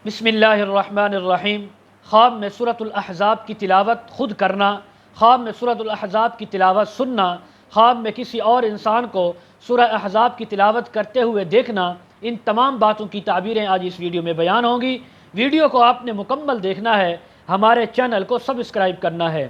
بسم اللہ الرحمن الرحیم۔ خواب میں سورۃ الاحزاب کی تلاوت خود کرنا، خواب میں سورۃ الاحزاب کی تلاوت سننا، خواب میں کسی اور انسان کو سورہ احزاب کی تلاوت کرتے ہوئے دیکھنا، ان تمام باتوں کی تعبیریں آج اس ویڈیو میں بیان ہوں گی۔ ویڈیو کو آپ نے مکمل دیکھنا ہے، ہمارے چینل کو سبسکرائب کرنا ہے۔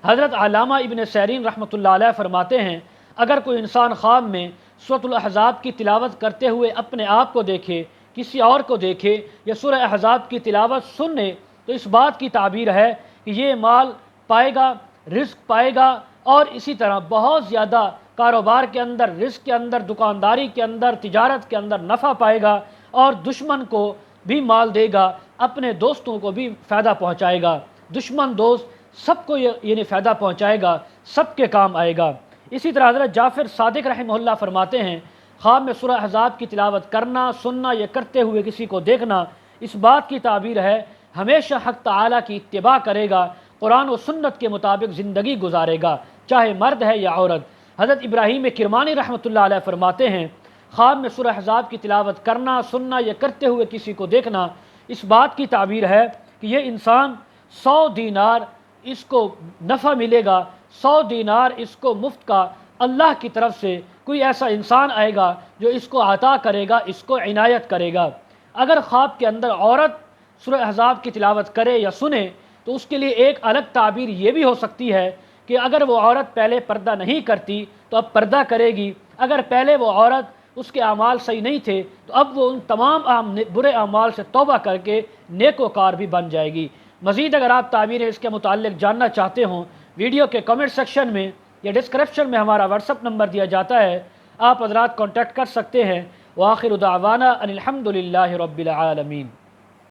حضرت علامہ ابن سیرین رحمۃ اللہ علیہ فرماتے ہیں، اگر کوئی انسان خواب میں سورۃ الاحزاب کی تلاوت کرتے ہوئے اپنے آپ کو دیکھے، کسی اور کو دیکھے یا سورہ احزاب کی تلاوت سننے، تو اس بات کی تعبیر ہے کہ یہ مال پائے گا، رزق پائے گا، اور اسی طرح بہت زیادہ کاروبار کے اندر، رزق کے اندر، دکانداری کے اندر، تجارت کے اندر نفع پائے گا، اور دشمن کو بھی مال دے گا، اپنے دوستوں کو بھی فائدہ پہنچائے گا، دشمن دوست سب کو یعنی فائدہ پہنچائے گا، سب کے کام آئے گا۔ اسی طرح حضرت جعفر صادق رحمہ اللہ فرماتے ہیں، خواب میں سورہ احزاب کی تلاوت کرنا، سننا یا کرتے ہوئے کسی کو دیکھنا، اس بات کی تعبیر ہے ہمیشہ حق تعالیٰ کی اتباع کرے گا، قرآن و سنت کے مطابق زندگی گزارے گا، چاہے مرد ہے یا عورت۔ حضرت ابراہیم کرمانی رحمۃ اللہ علیہ فرماتے ہیں، خواب میں سورہ احزاب کی تلاوت کرنا، سننا یا کرتے ہوئے کسی کو دیکھنا، اس بات کی تعبیر ہے کہ یہ انسان 100 دینار اس کو نفع ملے گا، 100 دینار اس کو مفت کا اللہ کی طرف سے کوئی ایسا انسان آئے گا جو اس کو عطا کرے گا، اس کو عنایت کرے گا۔ اگر خواب کے اندر عورت سورہ احزاب کی تلاوت کرے یا سنے تو اس کے لیے ایک الگ تعبیر یہ بھی ہو سکتی ہے کہ اگر وہ عورت پہلے پردہ نہیں کرتی تو اب پردہ کرے گی، اگر پہلے وہ عورت اس کے اعمال صحیح نہیں تھے تو اب وہ ان تمام برے اعمال سے توبہ کر کے نیک وکار بھی بن جائے گی۔ مزید اگر آپ تعبیریں اس کے متعلق جاننا چاہتے ہوں، ویڈیو کے کمنٹ سیکشن میں یا ڈسکرپشن میں ہمارا واٹس ایپ نمبر دیا جاتا ہے، آپ حضرات کانٹیکٹ کر سکتے ہیں۔ وآخر دعوانا ان الحمد للہ رب العالمین۔